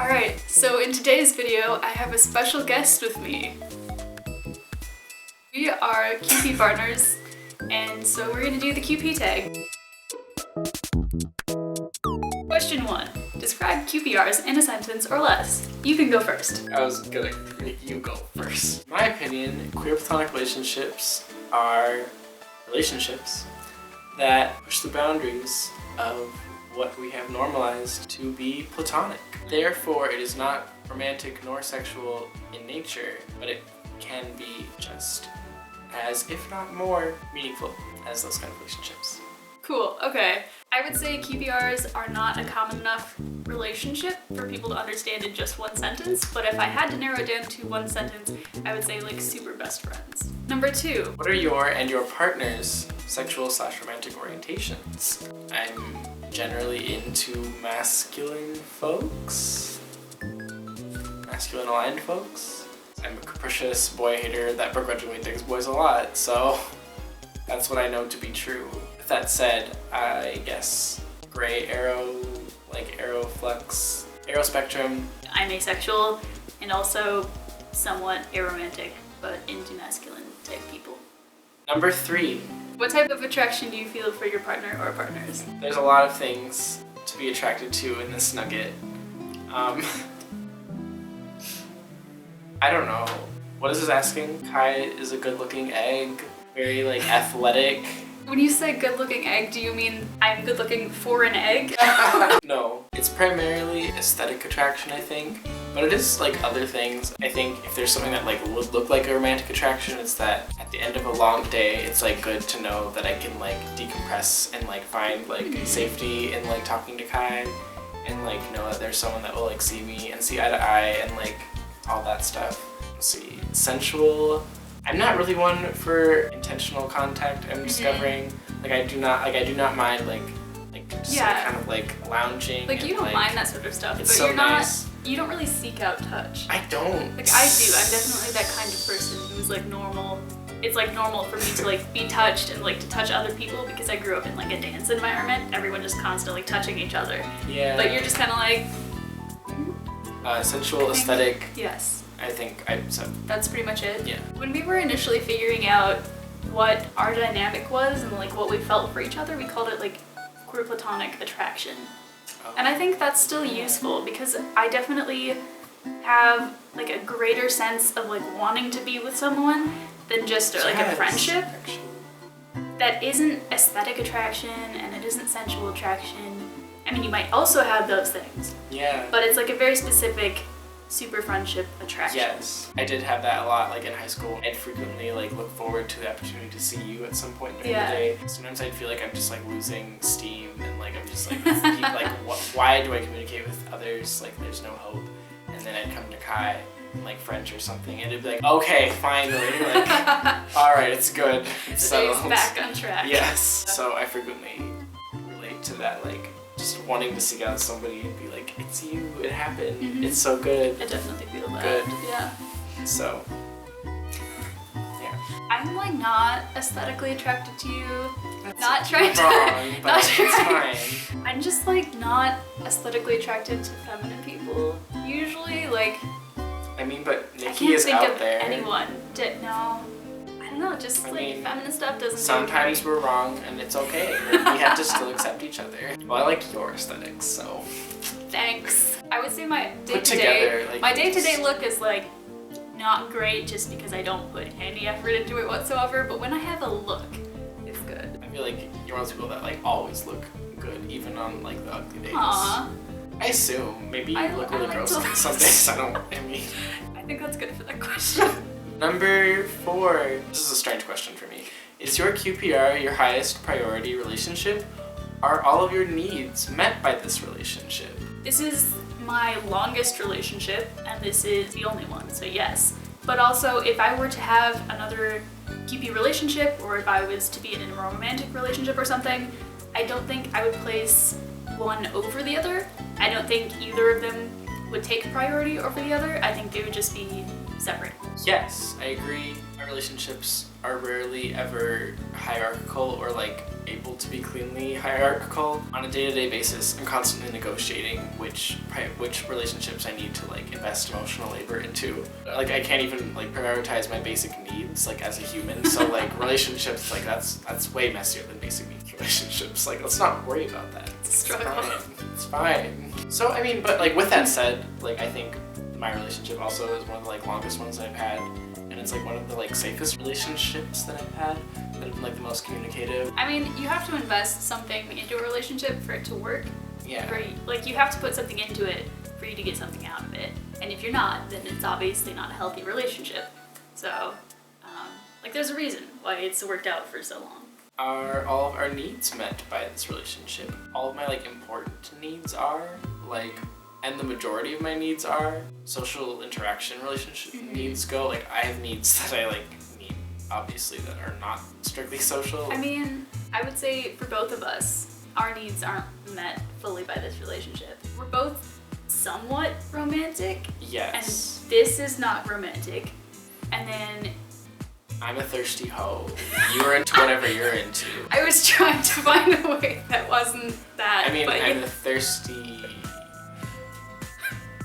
Alright, so in today's video, I have a special guest with me. We are QP partners, and so we're gonna do the QP tag. Question 1. Describe QPRs in a sentence or less. You can go first. I was gonna make you go first. In my opinion, queer platonic relationships are relationships that push the boundaries of what we have normalized to be platonic. Therefore, it is not romantic nor sexual in nature, but it can be just as, if not more, meaningful as those kind of relationships. Cool, okay. I would say QPRs are not a common enough relationship for people to understand in just one sentence, but if I had to narrow it down to one sentence, I would say like super best friends. Number 2. What are your and your partner's sexual/romantic orientations? I'm generally into masculine folks. Masculine aligned folks. I'm a capricious boy hater that begrudgingly digs boys a lot, so that's what I know to be true. With that said, I guess gray arrow, like arrow flux, arrow spectrum. I'm asexual and also somewhat aromantic, but into masculine type people. Number 3. What type of attraction do you feel for your partner or partners? There's a lot of things to be attracted to in this nugget. I don't know. What is this asking? Kai is a good-looking egg, very like athletic. When you say good-looking egg, do you mean I'm good-looking for an egg? No, it's primarily aesthetic attraction, I think. But it is like other things. I think if there's something that like would look like a romantic attraction, it's that at the end of a long day, it's like good to know that I can like decompress and like find like safety in like talking to Kai and like know that there's someone that will like see me and see eye to eye and like all that stuff. Let's see, sensual. I'm not really one for intentional contact. I'm discovering like I do not mind like just like, kind of like lounging. Like you don't mind that sort of stuff, but so you're not. nice. You don't really seek out touch. I don't. Like I do. I'm definitely that kind of person who's like normal. It's like normal for me to like be touched and like to touch other people because I grew up in like a dance environment. Everyone just constantly touching each other. Yeah. But you're just kind of like. Sensual, aesthetic. Yes. I think so. That's pretty much it. Yeah. When we were initially figuring out what our dynamic was and like what we felt for each other, we called it like queer platonic attraction. Oh. And I think that's still useful because I definitely have like a greater sense of like wanting to be with someone than just like a friendship. Actually. That isn't aesthetic attraction and it isn't sensual attraction. I mean, you might also have those things. Yeah. But it's like a very specific super friendship attraction. Yes. I did have that a lot like in high school. I'd frequently like look forward to the opportunity to see you at some point during the day. Sometimes I'd feel like I'm just like losing steam and like I'm just like, why do I communicate with others? Like there's no hope. And then I'd come to Kai in like French or something and it'd be like, okay, finally. Like, all right, it's good. It's settled. Back on track. Yes. So I frequently relate to that, like just wanting to seek out somebody and be like, it's you, it happened, it's so good. I definitely feel that. Good. Yeah. So, yeah. I'm like not aesthetically attracted to you. That's not trying wrong, to. but Not it's trying. fine. I'm just like not aesthetically attracted to feminine people. Usually, like. I mean, but I Nikki can't is think out of there. anyone. No. I don't know. Just I like mean, feminine stuff doesn't. Sometimes we're wrong, and it's okay. We have to still accept each other. Well, I like your aesthetics, so. Thanks. I would say my Put together, like, my day-to-day look is like not great just because I don't put any effort into it whatsoever, but when I have a look, it's good. I feel like you're one of those people that like always look good, even on like the ugly days. Aww. I assume. Maybe you look really like gross to- some days. I mean. I think that's good for that question. Number 4. This is a strange question for me. Is your QPR your highest priority relationship? Are all of your needs met by this relationship? This is my longest relationship, and this is the only one, so yes. But also, if I were to have another QP relationship, or if I was to be in a more romantic relationship or something, I don't think I would place one over the other. I don't think either of them would take priority over the other. I think they would just be separate. Yes, I agree. My relationships are rarely ever hierarchical or like able to be cleanly hierarchical. On a day-to-day basis, I'm constantly negotiating which relationships I need to like invest emotional labor into. Like I can't even like prioritize my basic needs like as a human. So like relationships, like that's way messier than basic needs relationships. Like let's not worry about that. It's fine. It's fine. So I mean, but like with that said, like I think my relationship also is one of the like longest ones that I've had, and it's like one of the like safest relationships that I've had, that have been like the most communicative. I mean, you have to invest something into a relationship for it to work. Yeah. Like you have to put something into it for you to get something out of it, and if you're not, then it's obviously not a healthy relationship. So, like there's a reason why it's worked out for so long. Are all of our needs met by this relationship? All of my like important needs are like. And the majority of my needs are social interaction relationship needs go. Like I have needs that I like need, obviously, that are not strictly social. I mean, I would say for both of us, our needs aren't met fully by this relationship. We're both somewhat romantic. Yes. And this is not romantic. And then I'm a thirsty hoe. You're into whatever you're into. I was trying to find a way that wasn't that. I mean, but I'm a thirsty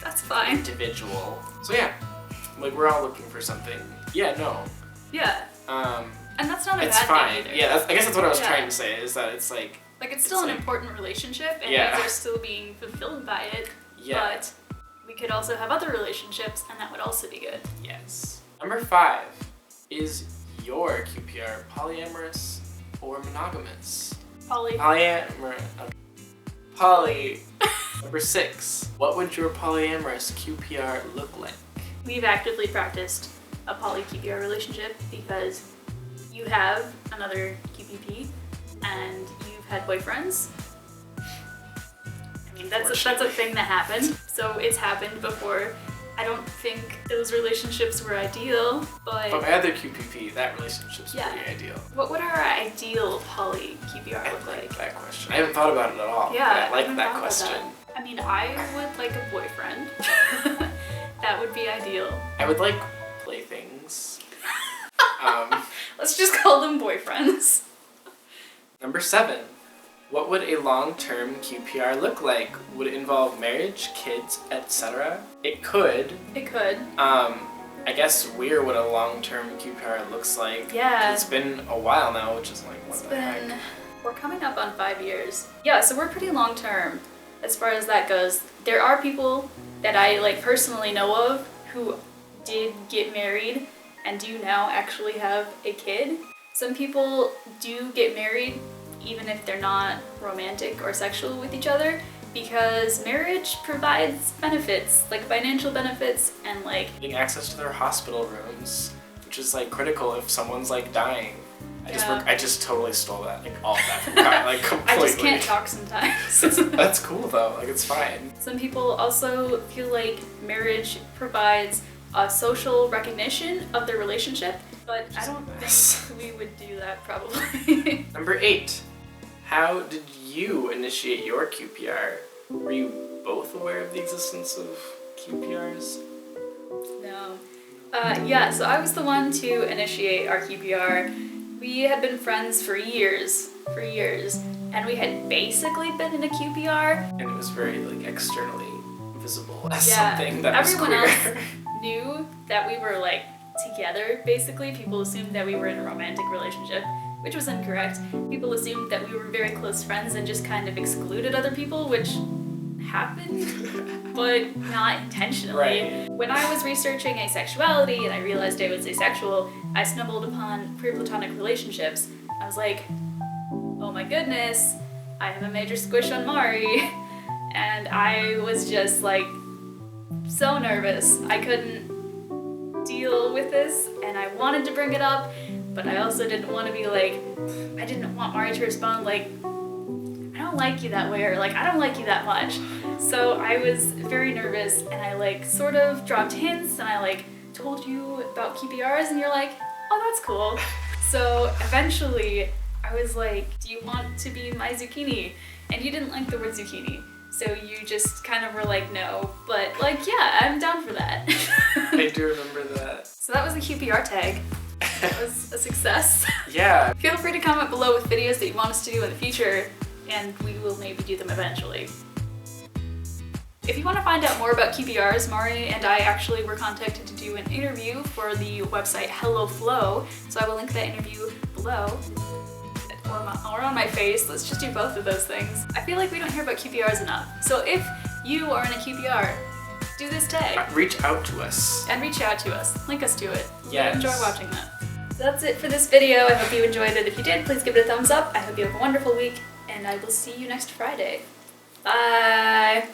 that's fine. Individual. So yeah, like we're all looking for something. Yeah, no. Yeah. And that's not a it's bad fine. thing either. Yeah, I guess that's what I was trying to say, is that it's like it's still an important relationship, and they're still being fulfilled by it. Yeah. But we could also have other relationships, and that would also be good. Yes. Number 5, is your QPR polyamorous or monogamous? Poly. Poly. Number 6, what would your polyamorous QPR look like? We've actively practiced a poly QPR relationship because you have another QPP and you've had boyfriends. I mean, that's a thing that happened. So it's happened before. I don't think those relationships were ideal, but my other QPP, that relationship's pretty ideal. What would our ideal poly QPR look like? I like that question. I haven't thought about it at all. Yeah, but I like that question. I mean, I would like a boyfriend. That would be ideal. I would like playthings. Let's just call them boyfriends. Number 7. What would a long-term QPR look like? Would it involve marriage, kids, etc.? It could. It could. I guess we're what a long-term QPR looks like. Yeah. It's been a while now, which is like, what the heck? We're coming up on 5 years. Yeah, so we're pretty long-term as far as that goes. There are people that I like personally know of who did get married and do now actually have a kid. Some people do get married even if they're not romantic or sexual with each other, because marriage provides benefits, like financial benefits and like getting access to their hospital rooms, which is like critical if someone's like dying. I just totally stole that, like all of that from Kyle, like completely. I just can't talk sometimes. That's cool though, like it's fine. Some people also feel like marriage provides a social recognition of their relationship, but I don't think we would do that probably. Number 8. How did you initiate your QPR? Were you both aware of the existence of QPRs? No. Yeah, so I was the one to initiate our QPR. We had been friends for years, and we had basically been in a QPR. And it was very like externally visible as something that was everyone queer. else knew that we were like together, basically. People assumed that we were in a romantic relationship, which was incorrect. People assumed that we were very close friends and just kind of excluded other people, which happened, but not intentionally. Right. When I was researching asexuality and I realized I was asexual, I stumbled upon pre-platonic relationships. I was like, oh my goodness, I have a major squish on Mari. And I was just like so nervous. I couldn't deal with this and I wanted to bring it up, but I also didn't want to be like, I didn't want Mari to respond like, I don't like you that way, or like, I don't like you that much. So I was very nervous and I like sort of dropped hints and I like told you about QPRs and you're like, oh, that's cool. So eventually I was like, do you want to be my zucchini? And you didn't like the word zucchini. So you just kind of were like, no, but like, yeah, I'm down for that. I do remember that. So that was the QPR tag. That was a success. Yeah. Feel free to comment below with videos that you want us to do in the future, and we will maybe do them eventually. If you want to find out more about QPRs, Mari and I actually were contacted to do an interview for the website HelloFlow, so I will link that interview below. Or on my face, let's just do both of those things. I feel like we don't hear about QPRs enough, so if you are in a QPR, do this tag. Reach out to us. And reach out to us. Link us to it. Yes. Enjoy watching that. So that's it for this video. I hope you enjoyed it. If you did, please give it a thumbs up. I hope you have a wonderful week, and I will see you next Friday. Bye!